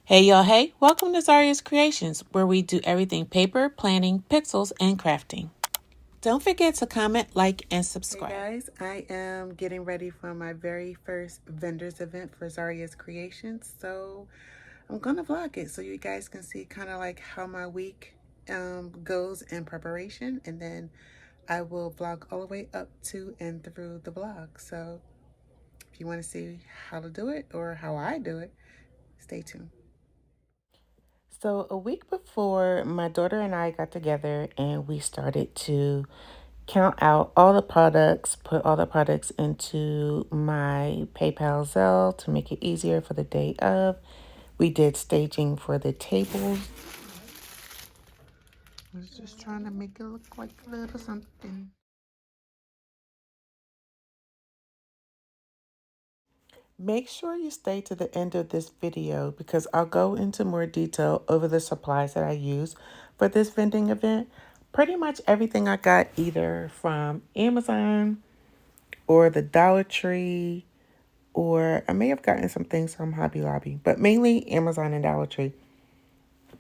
Hey y'all, hey, welcome to Zarya's Creations, where we do everything paper, planning, pixels, and crafting. Don't forget to comment, like, and subscribe. Hey guys, I am getting ready for my very first vendors event for Zarya's Creations. So I'm gonna vlog it so you guys can see kind of like how my week goes in preparation, and then I will vlog all the way up to and through the vlog. So if you want to see how to do it or how I do it, stay tuned. So a week before, my daughter and I got together and we started to count out all the products, put all the products into my PayPal Zelle to make it easier for the day of. We did staging for the tables. I was just trying to make it look like a little something. Make sure you stay to the end of this video because I'll go into more detail over the supplies that I use for this vending event. Pretty much everything I got either from Amazon or the Dollar Tree, or I may have gotten some things from Hobby Lobby, but mainly Amazon and Dollar Tree.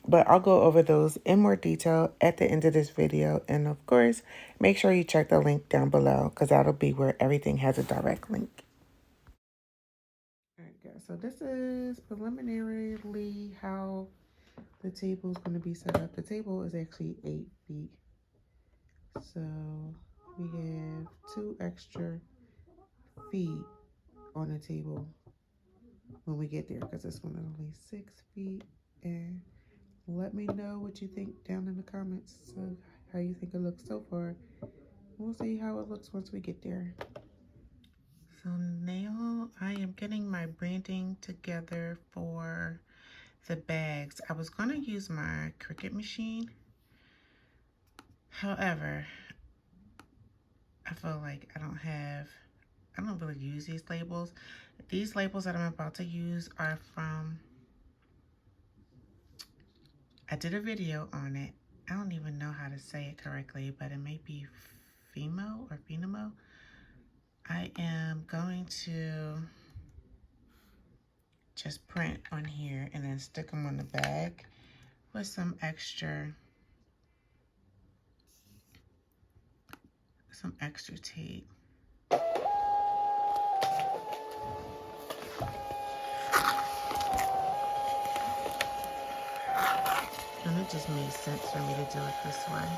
But I'll go over those in more detail at the end of this video. And of course, make sure you check the link down below because that'll be where everything has a direct link. All right, guys, so this is preliminarily how the table is going to be set up. The table is actually 8 feet. So we have 2 extra feet on the table when we get there because this one is only 6 feet. And let me know what you think down in the comments, so how you think it looks so far. We'll see how it looks once we get there. So now I am getting my branding together for the bags. I was going to use my Cricut machine. However, I feel like I don't really use these labels. These labels that I'm about to use are from, I did a video on it. I don't even know how to say it correctly, but it may be Fimo or Finimo. I am going to just print on here and then stick them on the bag with some extra tape. And it just made sense for me to do it this way.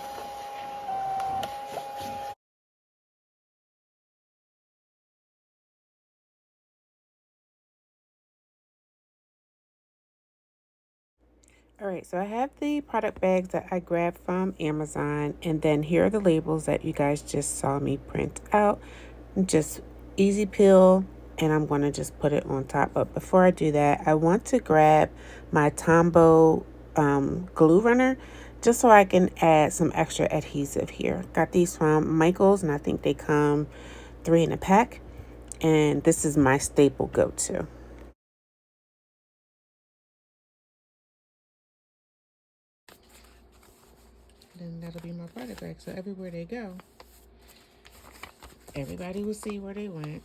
All right, so I have the product bags that I grabbed from Amazon, and then here are the labels that you guys just saw me print out. Just easy peel, and I'm going to just put it on top. But before I do that, I want to grab my Tombow glue runner just so I can add some extra adhesive here. Got these from Michael's, and I think they come 3 in a pack, and this is my staple go-to. Then that'll be my product bag. So everywhere they go, everybody will see where they went.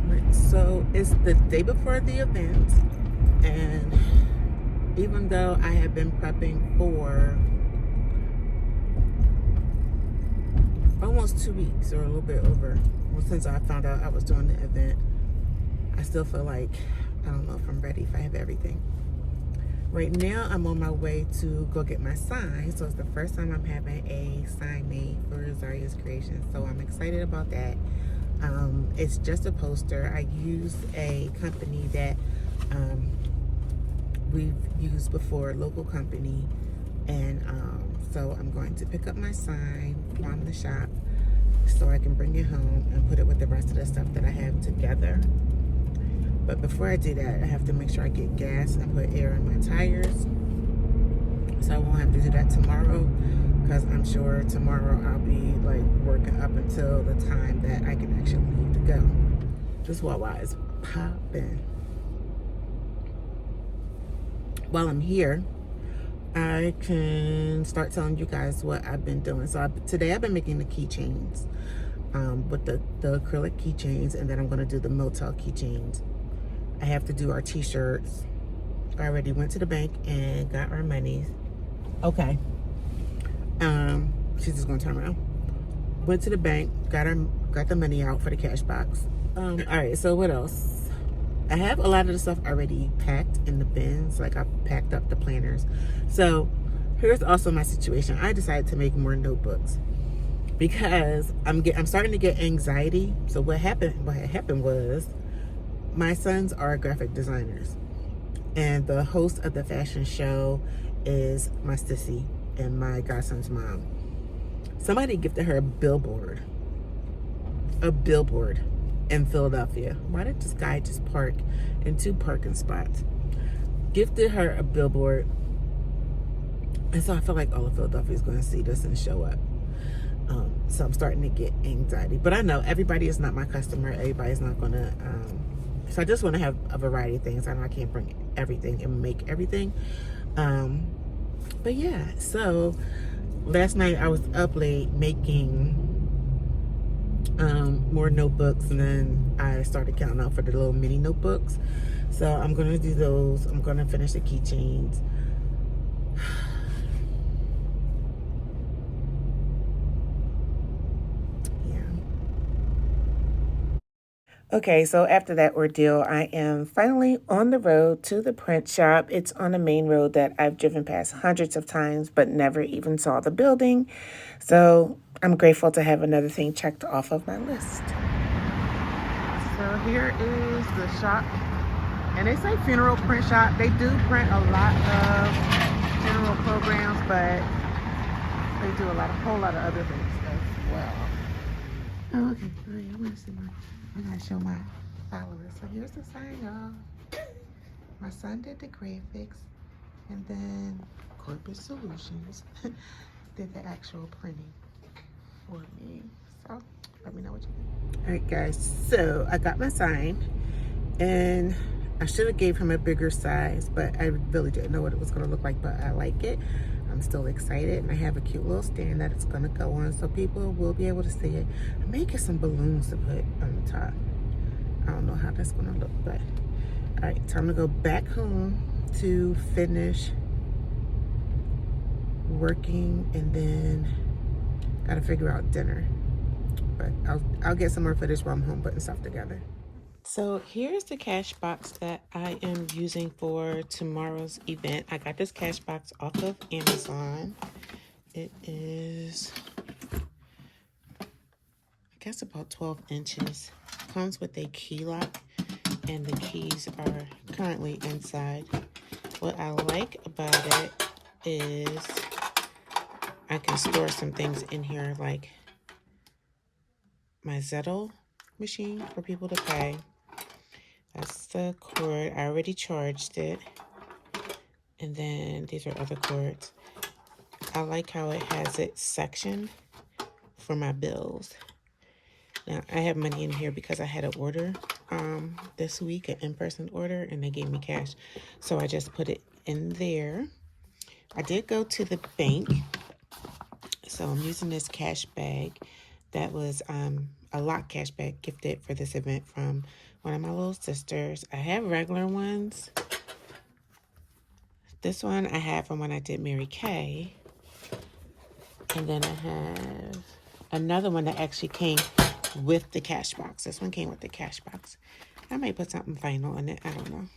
Right, so it's the day before the event, and even though I have been prepping for almost 2 weeks or a little bit over, since I found out I was doing the event, I still feel like I don't know if I'm ready, if I have everything. Right now, I'm on my way to go get my sign. So it's the first time I'm having a sign made for Zarya's Creations. So I'm excited about that. It's just a poster. I use a company that we've used before, a local company. And so I'm going to pick up my sign from the shop so I can bring it home and put it with the rest of the stuff that I have together. But before I do that, I have to make sure I get gas and put air in my tires. So I won't have to do that tomorrow, because I'm sure tomorrow I'll be like working up until the time that I can actually leave to go. This Wawa is popping. While I'm here, I can start telling you guys what I've been doing. So today I've been making the keychains with the acrylic keychains, and then I'm going to do the Motel keychains I have to do our t-shirts. I already went to the bank and got our monies. Okay. She's just gonna turn around. Went to the bank, got the money out for the cash box. All right, so what else? I have a lot of the stuff already packed in the bins. Like, I packed up the planners. So here's also my situation. I decided to make more notebooks because I'm starting to get anxiety. So what happened was, my sons are graphic designers, and the host of the fashion show is my sissy and my godson's mom. Somebody gifted her a billboard in Philadelphia. Why did this guy just park in 2 parking spots? Gifted her a billboard. And so I feel like all of Philadelphia is going to see this and show up. So I'm starting to get anxiety. But I know everybody is not my customer. Everybody's not going to... so I just want to have a variety of things. I know I can't bring everything and make everything. But yeah, so last night I was up late making more notebooks, and then I started counting out for the little mini notebooks. So I'm gonna do those. I'm gonna finish the keychains. Okay, so after that ordeal, I am finally on the road to the print shop. It's on a main road that I've driven past hundreds of times, but never even saw the building. So I'm grateful to have another thing checked off of my list. So here is the shop, and it's a funeral print shop. They do print a lot of funeral programs, but they do a whole lot of other things as well. Oh, okay. All right, I want to see I gotta show my followers. So here's the sign, y'all. My son did the graphics, and then Corporate Solutions did the actual printing for me. So let me know what you think. All right, guys. So I got my sign, and I should have gave him a bigger size, but I really didn't know what it was gonna look like. But I like it. I'm still excited, and I have a cute little stand that it's gonna go on, so people will be able to see it. I may get some balloons to put on the top. I don't know how that's gonna look, but all right, time to go back home to finish working, and then gotta figure out dinner. But I'll get some more footage while I'm home putting stuff together. So here's the cash box that I am using for tomorrow's event. I got this cash box off of Amazon. It is, I guess, about 12 inches. Comes with a key lock, and the keys are currently inside. What I like about it is I can store some things in here, like my Zettel machine for people to pay. That's the cord. I already charged it. And then these are other cords. I like how it has it sectioned for my bills. Now, I have money in here because I had an order this week, an in-person order, and they gave me cash. So I just put it in there. I did go to the bank. So I'm using this cash bag that was a lock cash bag gifted for this event from one of my little sisters. I have regular ones. This one I have from when I did Mary Kay. And then I have another one that actually came with the cash box. This one came with the cash box. I might put something final in it. I don't know.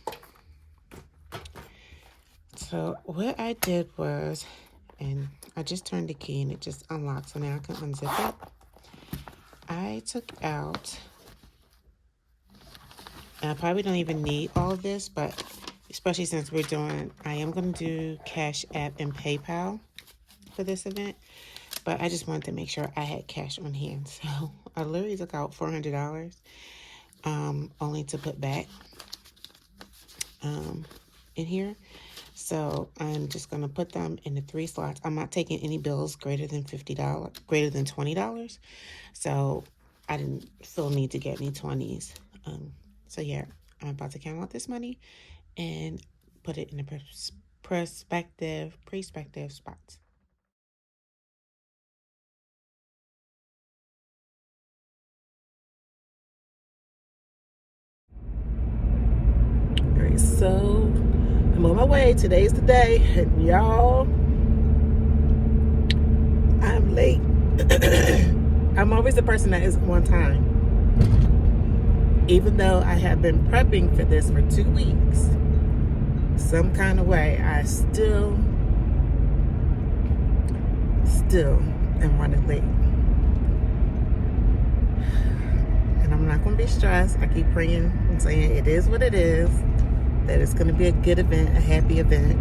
So what I did was, and I just turned the key and it just unlocked. So now I can unzip it. I took out, and I probably don't even need all of this, but especially since I am going to do Cash App and PayPal for this event. But I just wanted to make sure I had cash on hand. So I literally took out $400 only to put back in here. So I'm just going to put them in the 3 slots. I'm not taking any bills greater than $20. So I didn't feel need to get any 20s. So yeah, I'm about to count out this money and put it in the prospective spots. All right, so I'm on my way. Today's the day, and y'all, I'm late. I'm always the person that is on time. Even though I have been prepping for this for 2 weeks, some kind of way, I still am running late. And I'm not going to be stressed. I keep praying and saying it is what it is, that it's going to be a good event, a happy event.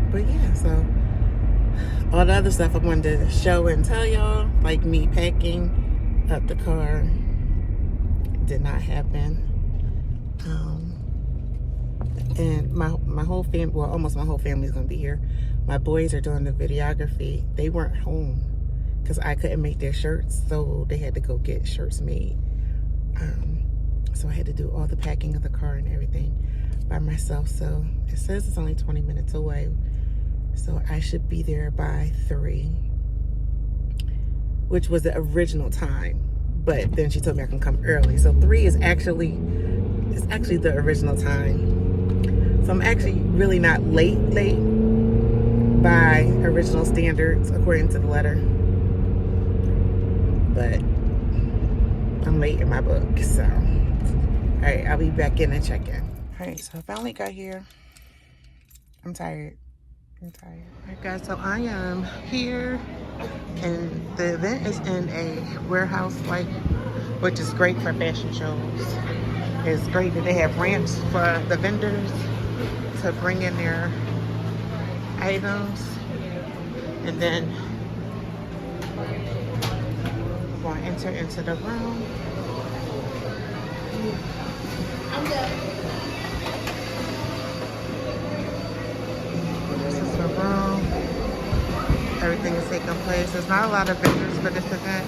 But yeah, so all the other stuff I wanted to show and tell y'all, like me packing up the car, did not happen. And my whole family, well, almost my whole family is going to be here. My boys are doing the videography. They weren't home because I couldn't make their shirts, so they had to go get shirts made. So I had to do all the packing of the car and everything by myself. So it says it's only 20 minutes away. So I should be there by 3, which was the original time. But then she told me I can come early. So 3 is actually the original time. So I'm actually really not late by original standards according to the letter. But I'm late in my book, so. All right, I'll be back in and check in. All right, so I finally got here. I'm tired. All right, guys, so I am here, and the event is in a warehouse, which is great for fashion shows. It's great that they have ramps for the vendors to bring in their items, and then we're going to enter into the room. This is the room. Everything is taking place. There's not a lot of vendors for this event,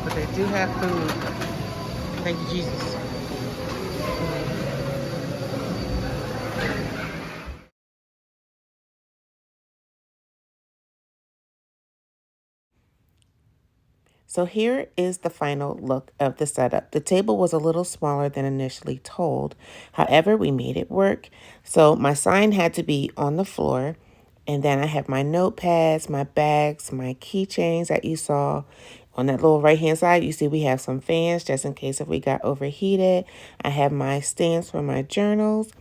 but they do have food. Thank you, Jesus. So here is the final look of the setup. The table was a little smaller than initially told. However, we made it work. So my sign had to be on the floor. And then I have my notepads, my bags, my keychains that you saw. On that little right-hand side, you see we have some fans just in case if we got overheated. I have my stands for my journals.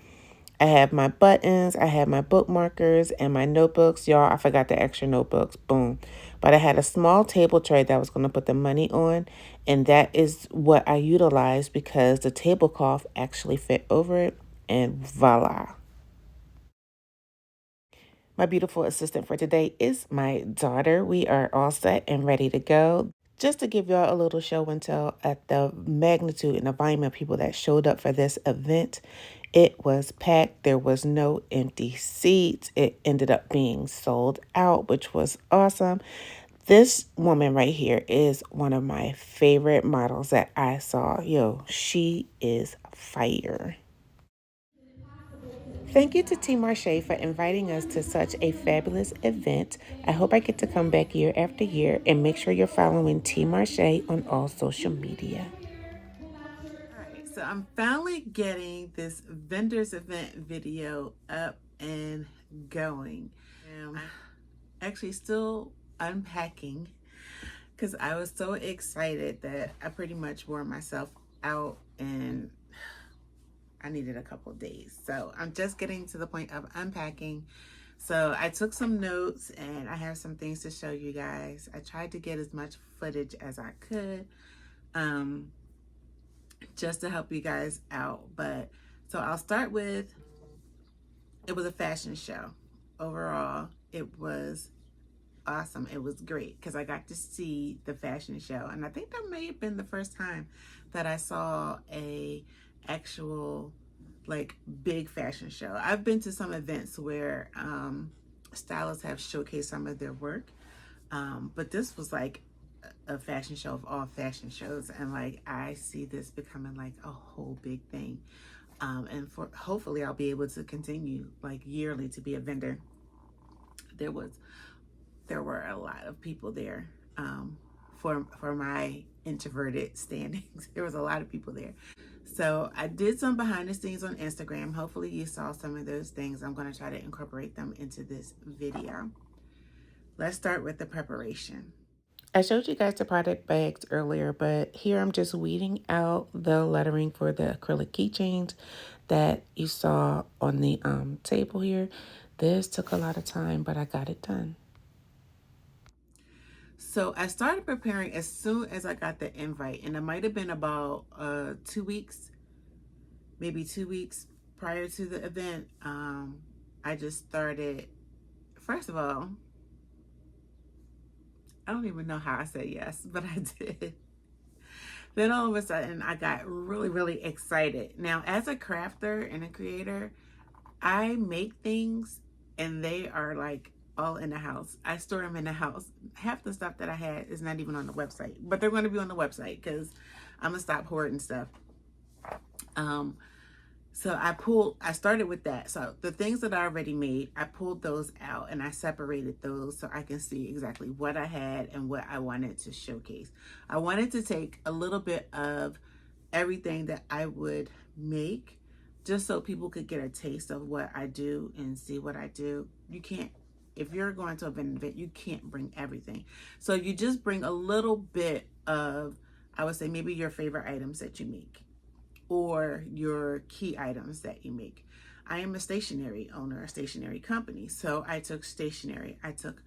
I have my buttons, I have my bookmarkers, and my notebooks. Y'all, I forgot the extra notebooks. Boom. But I had a small table tray that I was going to put the money on, and that is what I utilized because the tablecloth actually fit over it, and voila. My beautiful assistant for today is my daughter. We are all set and ready to go. Just to give y'all a little show and tell at the magnitude and the volume of people that showed up for this event, it was packed. There was no empty seats. It ended up being sold out, which was awesome. This woman right here is one of my favorite models that I saw. Yo, she is fire. Thank you to Team Marche for inviting us to such a fabulous event. I hope I get to come back year after year, and make sure you're following Team Marche on all social media. All right, so I'm finally getting this vendors event video up and going. I'm actually still unpacking because I was so excited that I pretty much wore myself out and I needed a couple of days. So I'm just getting to the point of unpacking. So I took some notes and I have some things to show you guys. I tried to get as much footage as I could just to help you guys out. But so I'll start with, it was a fashion show. Overall, it was awesome. It was great because I got to see the fashion show. And I think that may have been the first time that I saw a actual like big fashion show. I've been to some events where stylists have showcased some of their work, but this was like a fashion show of all fashion shows, and like I see this becoming like a whole big thing, and for hopefully I'll be able to continue like yearly to be a vendor. There were a lot of people there for my introverted standings. There was a lot of people there. So I did some behind the scenes on Instagram. Hopefully you saw some of those things. I'm going to try to incorporate them into this video. Let's start with the preparation. I showed you guys the product bags earlier, but here I'm just weeding out the lettering for the acrylic keychains that you saw on the table here. This took a lot of time, but I got it done. So I started preparing as soon as I got the invite, and it might have been about 2 weeks, maybe 2 weeks prior to the event. I just started, first of all, I don't even know how I said yes, but I did. Then all of a sudden I got really, really excited. Now, as a crafter and a creator, I make things and they are like all in the house. I store them in the house. Half the stuff that I had is not even on the website, but they're going to be on the website because I'm gonna stop hoarding stuff. So I started with that. So the things that I already made, I pulled those out and I separated those so I can see exactly what I had and what I wanted to showcase. I wanted to take a little bit of everything that I would make just so people could get a taste of what I do and see what I do. You can't, if you're going to an event, you can't bring everything. So you just bring a little bit of, I would say maybe your favorite items that you make or your key items that you make. I am a stationery owner, a stationery company. So I took stationery. I took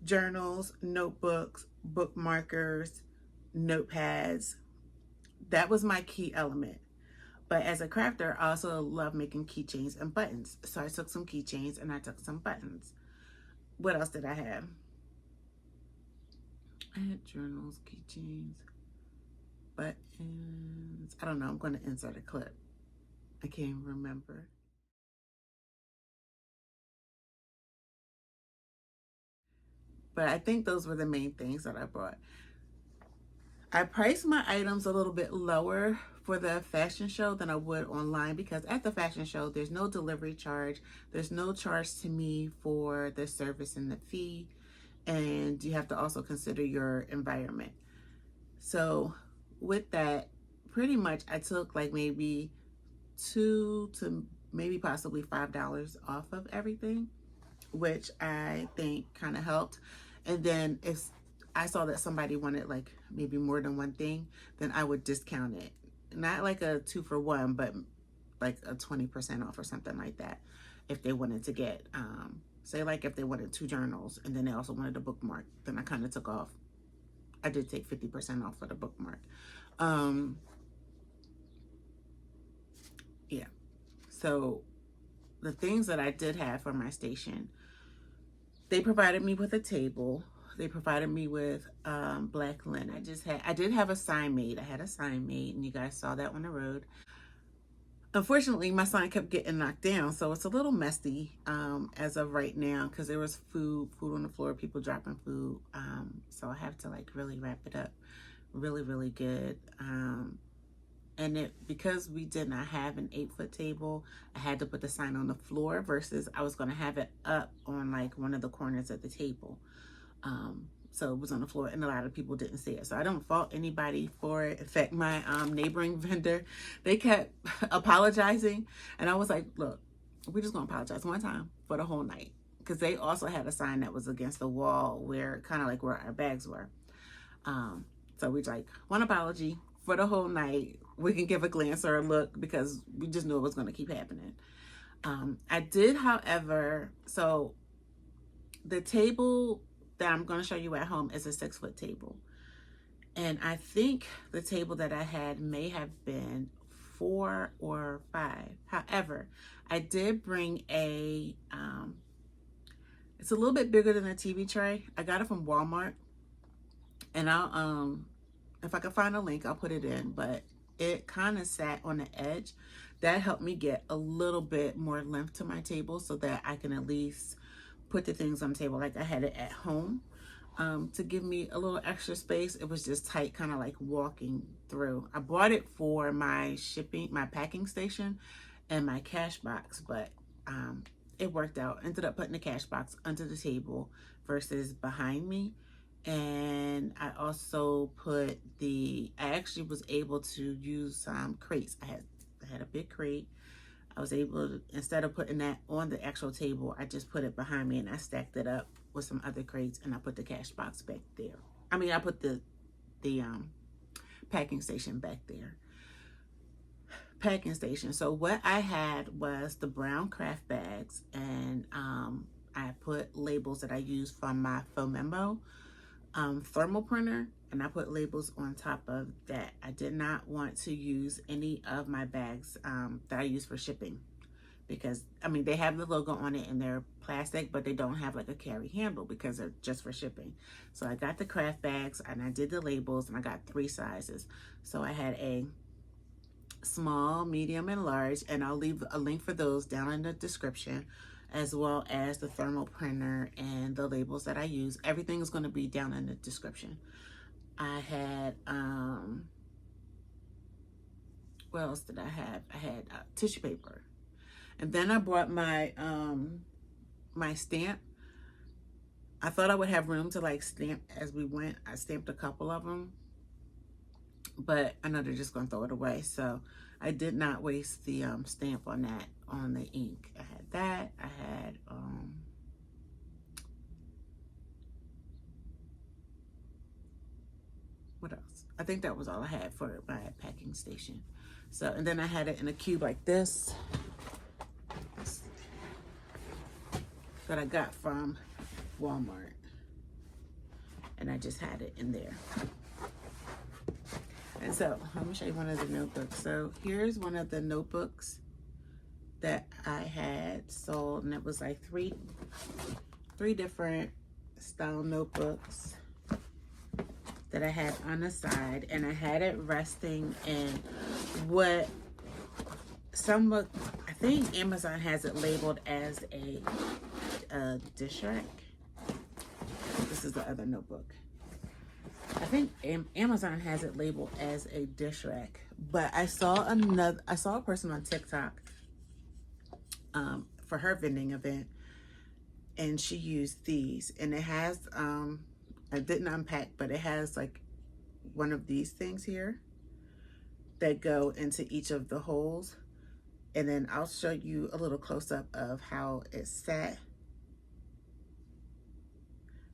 journals, notebooks, bookmarkers, notepads. That was my key element. But as a crafter, I also love making keychains and buttons. So I took some keychains and I took some buttons. What else did I have? I had journals, keychains, buttons. I don't know. I'm going to insert a clip. I can't even remember. But I think those were the main things that I brought. I priced my items a little bit lower for the fashion show than I would online because at the fashion show, there's no delivery charge. There's no charge to me for the service and the fee. And you have to also consider your environment. So with that, pretty much I took like maybe $2 to maybe possibly $5 off of everything, which I think kind of helped. And then if I saw that somebody wanted like maybe more than one thing, then I would discount it. Not like a 2-for-1, but like a 20% off or something like that. If they wanted to get, say like if they wanted 2 journals and then they also wanted a bookmark, then I kind of took off. I did take 50% off for the bookmark. Yeah. So the things that I did have for my station, they provided me with a table. They provided me with black linen. I did have a sign made. I had a sign made, and you guys saw that on the road. Unfortunately, my sign kept getting knocked down, so it's a little messy as of right now because there was food on the floor, people dropping food. So I have to like really wrap it up really, really good. And because we did not have an 8-foot table, I had to put the sign on the floor versus I was going to have it up on like one of the corners of the table. So it was on the floor and a lot of people didn't see it. So I don't fault anybody for it. In fact, my neighboring vendor, they kept apologizing. And I was like, look, we're just going to apologize one time for the whole night. Because they also had a sign that was against the wall where kind of like where our bags were. So we like, one apology for the whole night. We can give a glance or a look because we just knew it was going to keep happening. I did, however, so the table that I'm going to show you at home is a 6-foot table. And I think the table that I had may have been 4 or 5. However, I did bring it's a little bit bigger than a TV tray. I got it from Walmart. And I'll, if I can find a link, I'll put it in. But it kind of sat on the edge. That helped me get a little bit more length to my table so that I can at least put the things on the table like I had it at home. To give me a little extra space. It was just tight, kind of like walking through. I bought it for my packing station and my cash box, but it worked out. Ended up putting the cash box under the table versus behind me. And I also put I actually was able to use some crates. I had a big crate. I was able to, instead of putting that on the actual table, I just put it behind me and I stacked it up with some other crates, and I put the cash box back there. I mean, I put the packing station back there. Packing station. So what I had was the brown craft bags, and I put labels that I used from my Fomemo thermal printer, and I put labels on top of that. I did not want to use any of my bags that I use for shipping, because I mean, they have the logo on it and they're plastic, but they don't have like a carry handle because they're just for shipping. So I got the craft bags and I did the labels, and I got 3 sizes. So I had a small, medium, and large, and I'll leave a link for those down in the description, as well as the thermal printer and the labels that I use. Everything is going to be down in the description. I had what else did I have? I had tissue paper, and then I brought my my stamp. I thought I would have room to like stamp as we went. I stamped a couple of them, but I know they're just gonna throw it away, so I did not waste the stamp on that, on the ink. I had that. I had what else? I think that was all I had for my packing station. So, and then I had it in a cube like this that I got from Walmart, and I just had it in there. And so let me show you one of the notebooks. So here's one of the notebooks that I had sold, and it was like three different style notebooks that I had on the side, and I had it resting in what I think Amazon has it labeled as a dish rack. This is the other notebook. I think Amazon has it labeled as a dish rack, but I saw a person on TikTok for her vending event, and she used these, and it has I didn't unpack, but it has like one of these things here that go into each of the holes, and then I'll show you a little close-up of how it's set.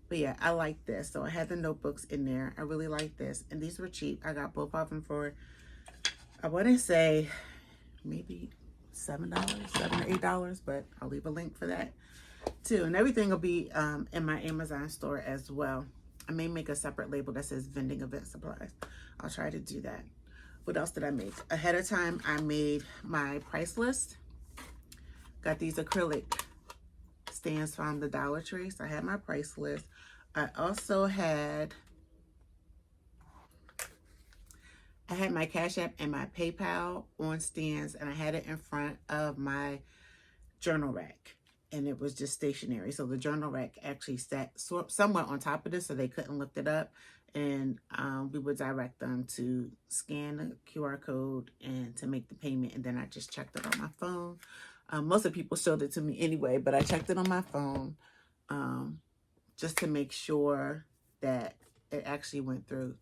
But yeah, I like this. So I had the notebooks in there. I really like this, and these were cheap. I got both of them for, I want to say maybe $7, $7 or $8, but I'll leave a link for that too. And everything will be in my Amazon store as well. I may make a separate label that says vending event supplies. I'll try to do that. What else did I make? Ahead of time, I made my price list. Got these acrylic stands from the Dollar Tree. So I had my price list. I also had my Cash App and my PayPal on stands, and I had it in front of my journal rack, and it was just stationary. So the journal rack actually sat somewhat on top of this, so they couldn't lift it up, and we would direct them to scan the QR code and to make the payment, and then I just checked it on my phone. Most of the people showed it to me anyway, but I checked it on my phone just to make sure that it actually went through.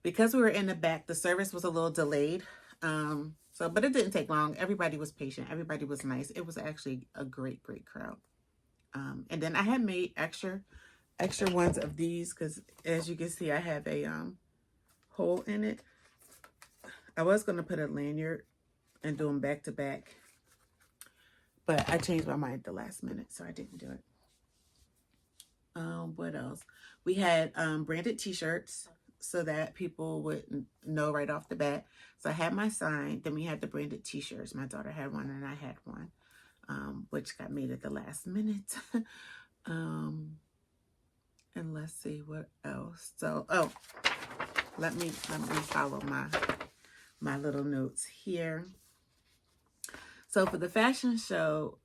Because we were in the back, the service was a little delayed. But it didn't take long. Everybody was patient. Everybody was nice. It was actually a great crowd. And then I had made extra ones of these because, as you can see, I have a hole in it. I was going to put a lanyard and do them back to back, but I changed my mind at the last minute, so I didn't do it. What else? We had branded t-shirts so that people would know right off the bat. So I had my sign, then we had the branded t-shirts. My daughter had one and I had one, which got made at the last minute. And let's see what else. So, let me follow my little notes here. So for the fashion show,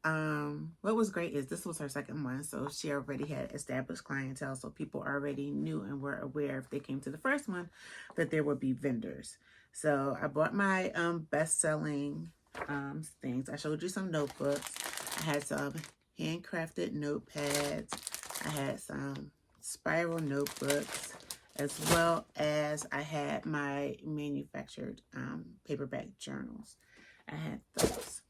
what was great is this was her second one. So she already had established clientele. So people already knew and were aware, if they came to the first one, that there would be vendors. So I bought my best-selling things. I showed you some notebooks. I had some handcrafted notepads. I had some spiral notebooks, as well as I had my manufactured paperback journals. I had those.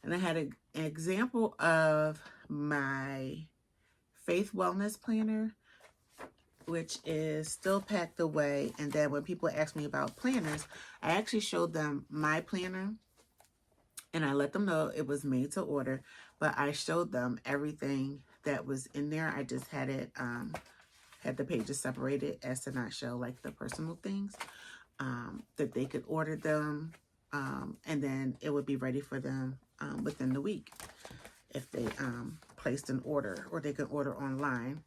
And I had an example of my Faith Wellness Planner, which is still packed away. And then when people ask me about planners, I actually showed them my planner and I let them know it was made to order, but I showed them everything that was in there. I just had it, had the pages separated as to not show like the personal things, that they could order them. And then it would be ready for them within the week if they placed an order, or they could order online.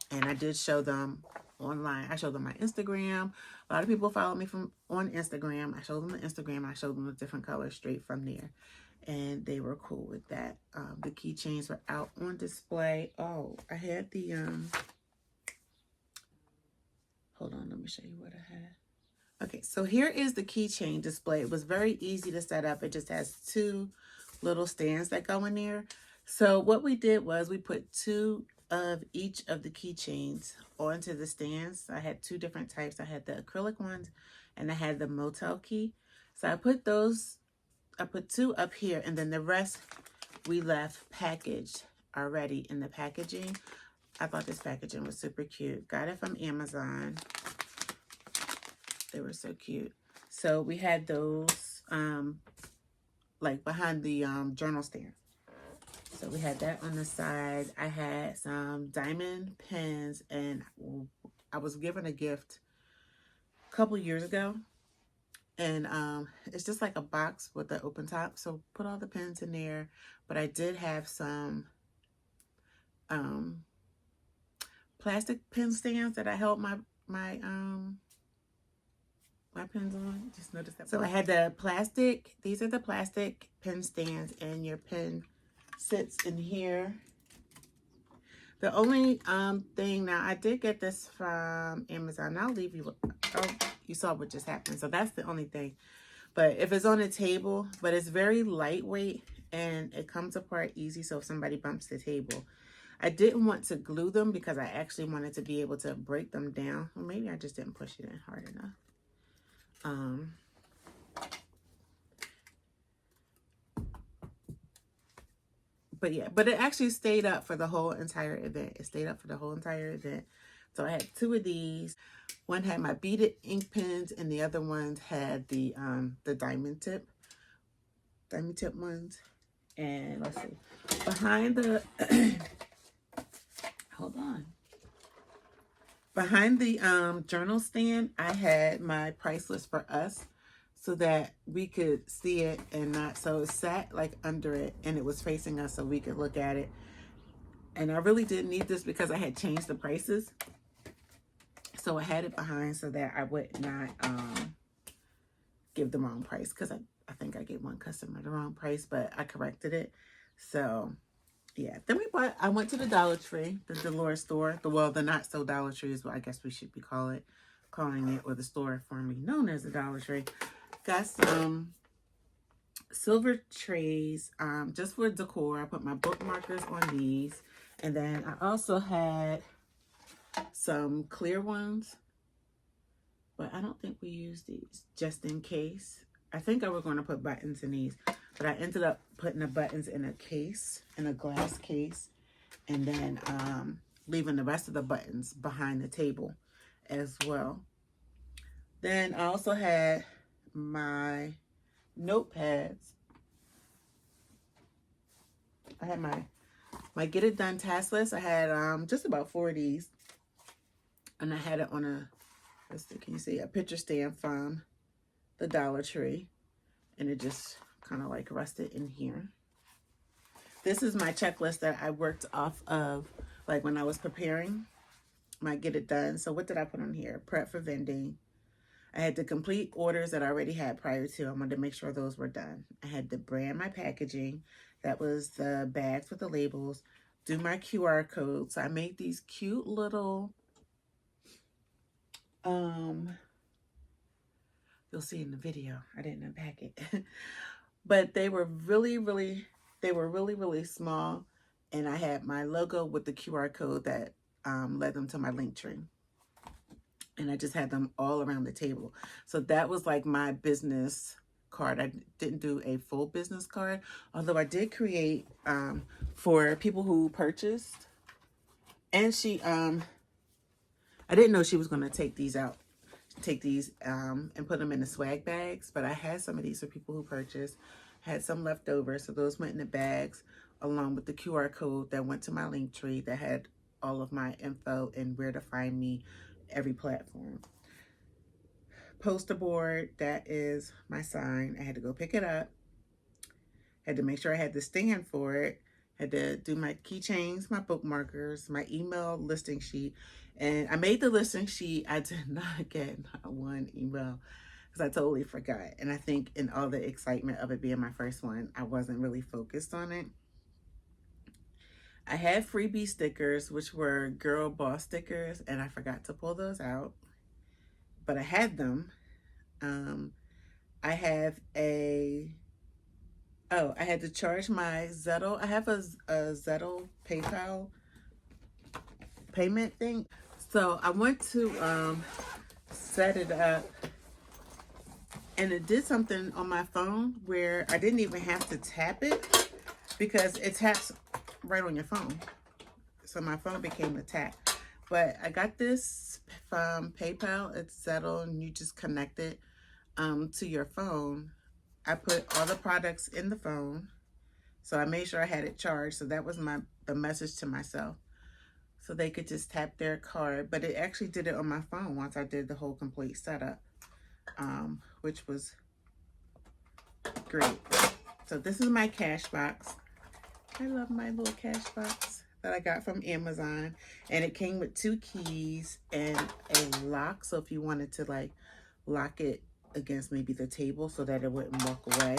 And I did show them online. I showed them my Instagram. A lot of people follow me on Instagram. I showed them the Instagram. I showed them the different colors straight from there. And they were cool with that. The keychains were out on display. Oh, I had the, hold on, let me show you what I had. Okay, so here is the keychain display. It was very easy to set up. It just has two little stands that go in there. So what we did was we put two of each of the keychains onto the stands. I had two different types. I had the acrylic ones and I had the motel key. So I put two up here, and then the rest we left packaged already in the packaging. I thought this packaging was super cute. Got it from Amazon. They were so cute. So we had those like behind the journal stand. So we had that on the side. I had some diamond pins, and I was given a gift a couple years ago. And it's just like a box with the open top. So put all the pins in there. But I did have some plastic pin stands that I held my pins on. Just noticed that. So I had the plastic, these are the plastic pen stands, and your pen sits in here. The only thing, now I did get this from Amazon. I'll leave you, oh, you saw what just happened. So that's the only thing. But if it's on a table, but it's very lightweight and it comes apart easy. So if somebody bumps the table, I didn't want to glue them because I actually wanted to be able to break them down. Or maybe I just didn't push it in hard enough. But yeah, but it actually stayed up for the whole entire event. It stayed up for the whole entire event. So I had two of these. One had my beaded ink pens, and the other ones had the diamond tip ones. And let's see, behind the hold on. Behind the journal stand, I had my price list for us, so that we could see it and not, so it sat like under it and it was facing us so we could look at it. And I really didn't need this because I had changed the prices. So I had it behind so that I would not give the wrong price, because I think I gave one customer the wrong price, but I corrected it. So yeah, then I went to the Dollar Tree, the Dolores store, the not so Dollar Tree is what I guess we should be calling it, or the store formerly known as the Dollar Tree. Got some silver trays just for decor. I put my bookmarkers on these. And then I also had some clear ones, but I don't think we used these, just in case. I think I was going to put buttons in these, but I ended up putting the buttons in a case, in a glass case, and then leaving the rest of the buttons behind the table as well. Then I also had my notepads. I had my Get It Done task list. I had just about 4 of these. And I had it on a, let's see, can you see, a picture stand from the Dollar Tree. And it just kind of like rested in here. This is my checklist that I worked off of, like when I was preparing my Get It Done. So what did I put on here? Prep for vending. I had to complete orders that I already had prior to. I wanted to make sure those were done. I had to brand my packaging. That was the bags with the labels. Do my QR codes. So I made these cute little, you'll see in the video. I didn't unpack it. But they were really, really small. And I had my logo with the QR code that led them to my link tree. And I just had them all around the table. So that was like my business card. I didn't do a full business card, although I did create for people who purchased. And I didn't know she was going to take these and put them in the swag bags, but I had some of these for people who purchased, had some left over, so those went in the bags along with the QR code that went to my link tree that had all of my info and where to find me, every platform. Poster board, that is my sign. I had to go pick it up, had to make sure I had the stand for it, had to do my keychains, my bookmarkers, my email listing sheet. And I made the listing sheet. I did not get not one email because I totally forgot. And I think in all the excitement of it being my first one, I wasn't really focused on it. I had freebie stickers, which were girl boss stickers, and I forgot to pull those out, but I had them. I have I had to charge my Zettel. I have a Zettel PayPal payment thing. So I went to set it up, and it did something on my phone where I didn't even have to tap it because it taps right on your phone. So my phone became the tap. But I got this from PayPal. It's Zettel, and you just connect it to your phone. I put all the products in the phone. So I made sure I had it charged. So that was the message to myself. So they could just tap their card. But it actually did it on my phone once I did the whole complete setup, which was great. So this is my cash box. I love my little cash box that I got from Amazon. And it came with 2 keys and a lock. So if you wanted to like lock it against maybe the table so that it wouldn't walk away.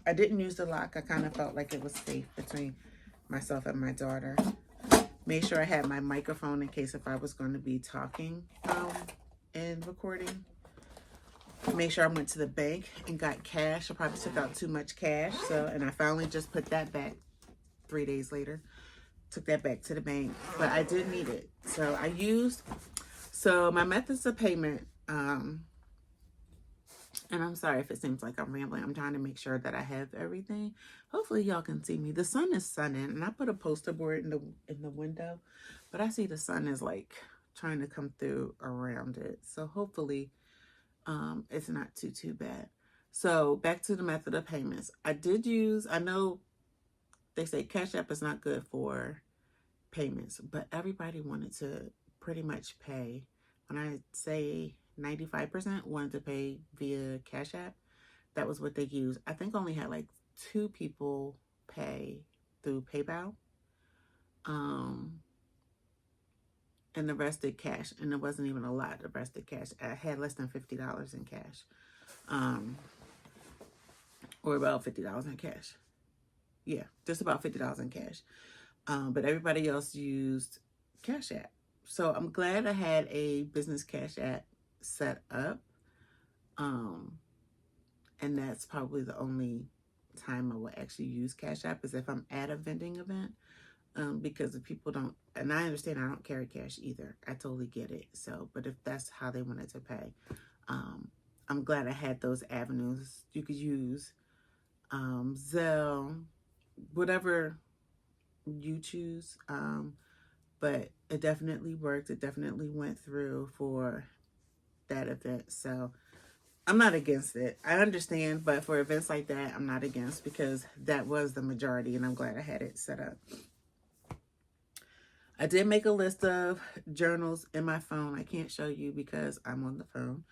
I didn't use the lock. I kind of felt like it was safe between myself and my daughter. Made sure I had my microphone in case if I was going to be talking and recording. Made sure I went to the bank and got cash. I probably took out too much cash. And I finally just put that back 3 days later. Took that back to the bank. But I did need it. So my methods of payment, and I'm sorry if it seems like I'm rambling. I'm trying to make sure that I have everything. Hopefully y'all can see me. The sun is sunning, and I put a poster board in the window, but I see the sun is like trying to come through around it. So hopefully it's not too bad. So back to the method of payments. I know they say Cash App is not good for payments, but everybody wanted to pretty much pay. When I say 95% wanted to pay via Cash App, that was what they used. I think only had like 2 people pay through PayPal. And the rest did cash. And it wasn't even a lot. The rest did cash. I had less than $50 in cash. Or about $50 in cash. Yeah, just about $50 in cash. But everybody else used Cash App. So I'm glad I had a business Cash App set up. And that's probably the only time I will actually use Cash App is if I'm at a vending event. Because if people don't, and I understand I don't carry cash either. I totally get it. So, but if that's how they wanted to pay, I'm glad I had those avenues. You could use Zelle, whatever you choose. But it definitely worked. It definitely went through for that event. So I'm not against it. I understand, but for events like that, I'm not against because that was the majority, and I'm glad I had it set up. I did make a list of journals in my phone. I can't show you because I'm on the phone.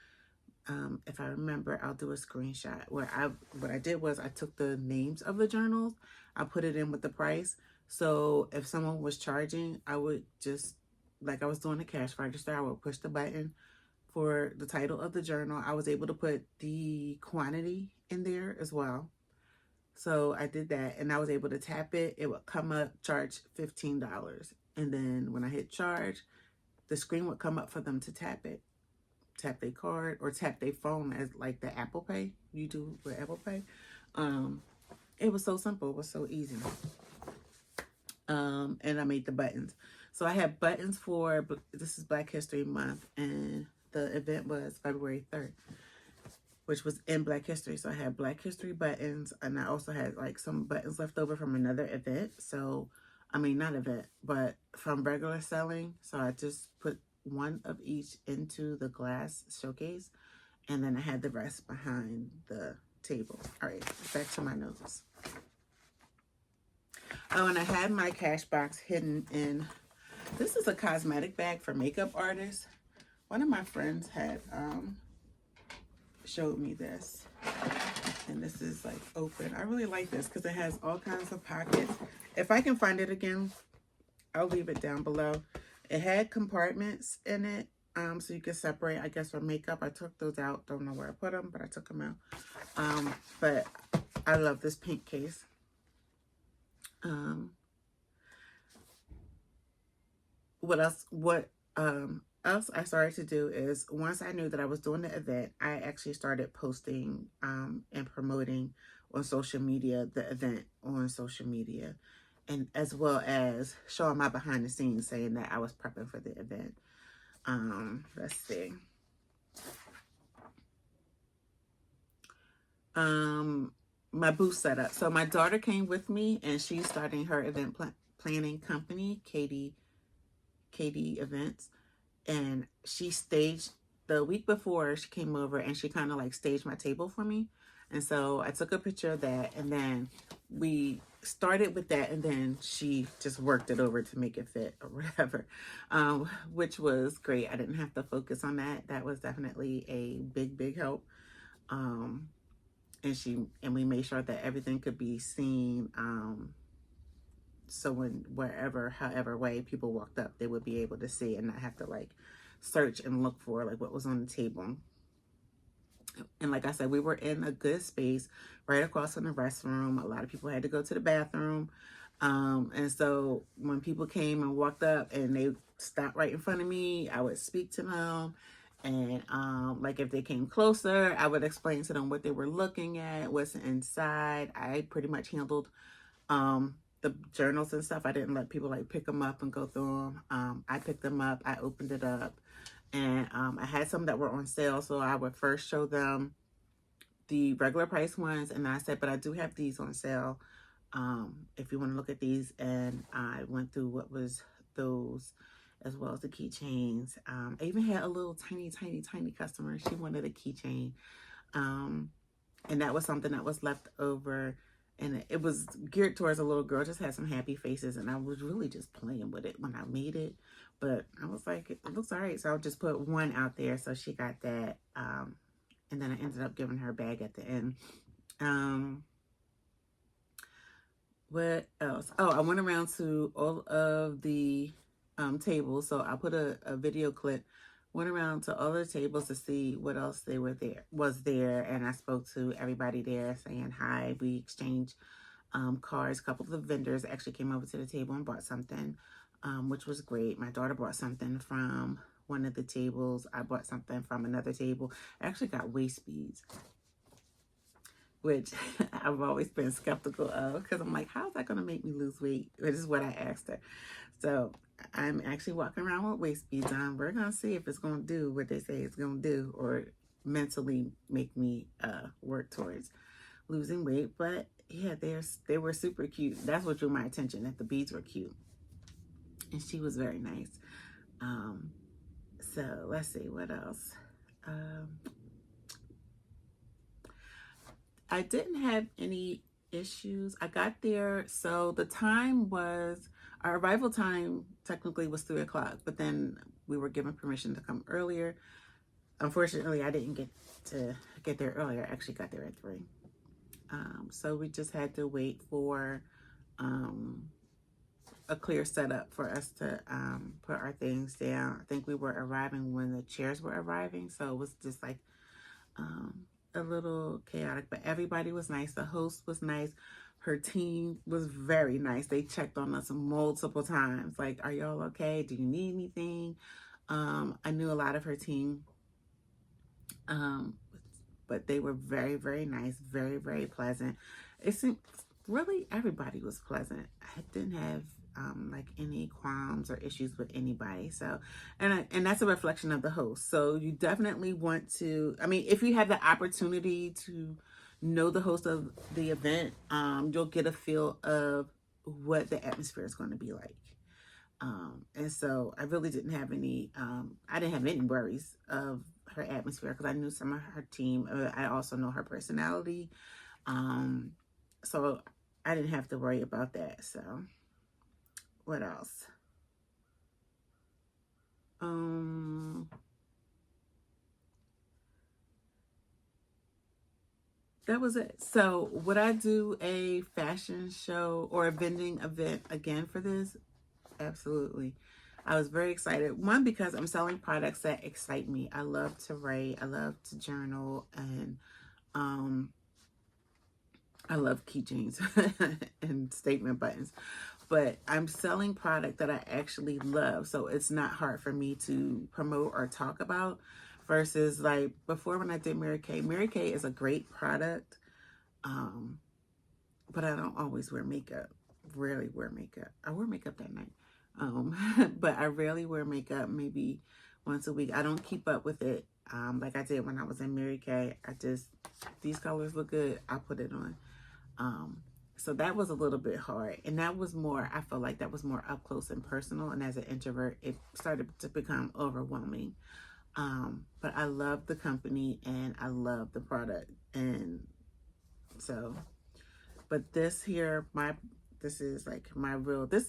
If I remember, I'll do a screenshot. What I did was I took the names of the journals, I put it in with the price. So if someone was charging, I would just, like I was doing the cash register, I would push the button for the title of the journal. I was able to put the quantity in there as well. So I did that, and I was able to tap it. It would come up, charge $15. And then when I hit charge, the screen would come up for them to tap it. Tap their card or tap their phone as like the Apple Pay you do with Apple Pay. It was so simple. It was so easy. And I made the buttons. So I had buttons for, this is Black History Month, and the event was February 3rd, which was in Black History. So I had Black History buttons, and I also had like some buttons left over from another event. So, I mean, not event, but from regular selling. So I just put one of each into the glass showcase, and then I had the rest behind the table. All right, back to my notes. Oh, and I had my cash box hidden in, this is a cosmetic bag for makeup artists. One of my friends had showed me this, and this is like open. I really like this because it has all kinds of pockets. If I can find it again, I'll leave it down below. It had compartments in it, so you can separate, I guess, for makeup. I took those out. Don't know where I put them, but I took them out. But I love this pink case. What else I started to do is, once I knew that I was doing the event, I actually started posting and promoting on social media, the event on social media, and as well as showing my behind the scenes, saying that I was prepping for the event. Let's see. My booth setup. So my daughter came with me, and she's starting her event planning company, Katie Events, and she staged the week before. She came over and she kind of like staged my table for me, and so I took a picture of that, and then we started with that, and then she just worked it over to make it fit or whatever, which was great. I didn't have to focus on that. That was definitely a big help. And we made sure that everything could be seen, so however way people walked up, they would be able to see and not have to like search and look for like what was on the table. And like I said, we were in a good space right across from the restroom. A lot of people had to go to the bathroom. And so when people came and walked up and they stopped right in front of me, I would speak to them. And like if they came closer, I would explain to them what they were looking at, what's inside. I pretty much handled the journals and stuff. I didn't let people like pick them up and go through them. I picked them up, I opened it up, and I had some that were on sale. So I would first show them the regular price ones, and I said, but I do have these on sale, if you want to look at these. And I went through what was those, as well as the keychains. I even had a little tiny customer. She wanted a keychain, and that was something that was left over, and it was geared towards a little girl. Just had some happy faces, and I was really just playing with it when I made it, but I was like, it looks all right, so I'll just put one out there. So she got that, and then I ended up giving her a bag at the end. What else? Oh, I went around to all of the tables, so I put a video clip. Went around to all the tables to see what else was there, and I spoke to everybody there, saying hi. We exchanged cards. A couple of the vendors actually came over to the table and bought something, which was great. My daughter brought something from one of the tables. I bought something from another table. I actually got waist beads, which I've always been skeptical of, because I'm like, how's that going to make me lose weight? Which is what I asked her. So I'm actually walking around with waist beads on. We're going to see if it's going to do what they say it's going to do, or mentally make me work towards losing weight. But yeah, they were super cute. That's what drew my attention, that the beads were cute. And she was very nice. So let's see, what else? I didn't have any issues. I got there, so the time was, our arrival time technically was 3 o'clock, but then we were given permission to come earlier. Unfortunately, I didn't get there earlier. I actually got there at 3. So we just had to wait for a clear setup for us to put our things down. I think we were arriving when the chairs were arriving, so it was just like a little chaotic, but everybody was nice. The host was nice. Her team was very nice. They checked on us multiple times. Like, are y'all okay? Do you need anything? I knew a lot of her team, but they were very nice, very pleasant. It seemed really everybody was pleasant. I didn't have like any qualms or issues with anybody. So, and that's a reflection of the host. So you definitely want to, I mean, if you have the opportunity to know the host of the event, you'll get a feel of what the atmosphere is going to be like. And so I really didn't have any, I didn't have any worries of her atmosphere because I knew some of her team. I also know her personality. So I didn't have to worry about that. So what else? That was it. So would I do a fashion show or a vending event again for this? Absolutely. I was very excited. One, because I'm selling products that excite me. I love to write, I love to journal, and I love keychains and statement buttons. But I'm selling product that I actually love, so it's not hard for me to promote or talk about. Versus like before when I did Mary Kay. Mary Kay is a great product, but I don't always wear makeup. Rarely wear makeup. I wear makeup that night. But I rarely wear makeup, maybe once a week. I don't keep up with it like I did when I was in Mary Kay. I just, these colors look good, I'll put it on. So that was a little bit hard. And that was more, I feel like that was more up close and personal. And as an introvert, it started to become overwhelming. But I love the company and I love the product. And so, but this here, this is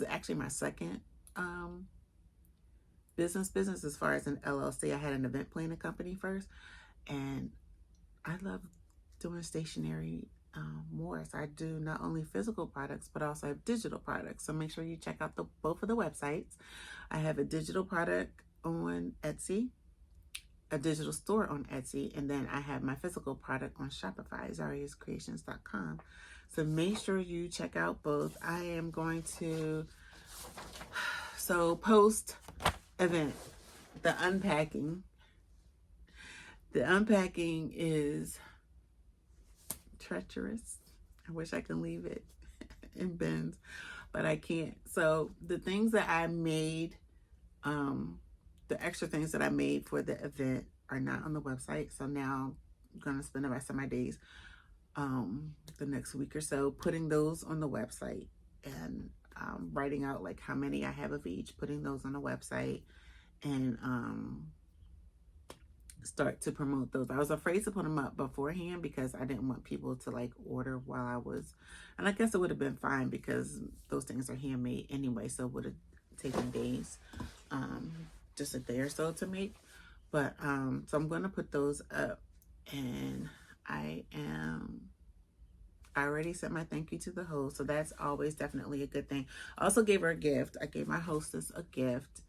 actually my second business as far as an LLC. I had an event planning company first, and I love doing stationery more. So I do not only physical products, but also have digital products. So make sure you check out both of the websites. I have a digital product on Etsy, a digital store on Etsy, and then I have my physical product on Shopify, ZariaSCreations.com. So make sure you check out both. I am going to, post event, the unpacking. The unpacking is treacherous. I wish I could leave it in bins, but I can't. So the things that I made, the extra things that I made for the event are not on the website. So now I'm going to spend the rest of my days, the next week or so, putting those on the website and writing out like how many I have of each, putting those on the website, and start to promote those. I was afraid to put them up beforehand because I didn't want people to like order while I was, and I guess it would have been fine because those things are handmade anyway, so it would have taken days, just a day or so to make. But so I'm going to put those up, and I already sent my thank you to the host, so that's always definitely a good thing. I also gave her a gift. I gave my hostess a gift.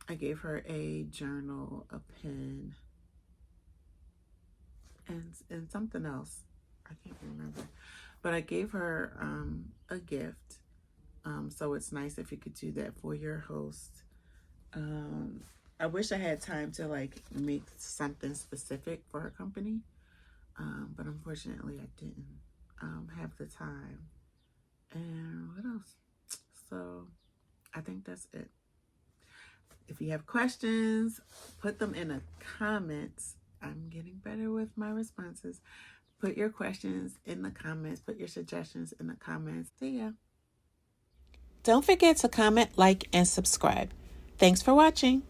I gave her a journal, a pen, and something else. I can't remember. But I gave her a gift. So it's nice if you could do that for your host. I wish I had time to like make something specific for her company. But unfortunately I didn't have the time. And what else? So I think that's it. If you have questions, put them in the comments. I'm getting better with my responses. Put your questions in the comments. Put your suggestions in the comments. See ya. Don't forget to comment, like, and subscribe. Thanks for watching.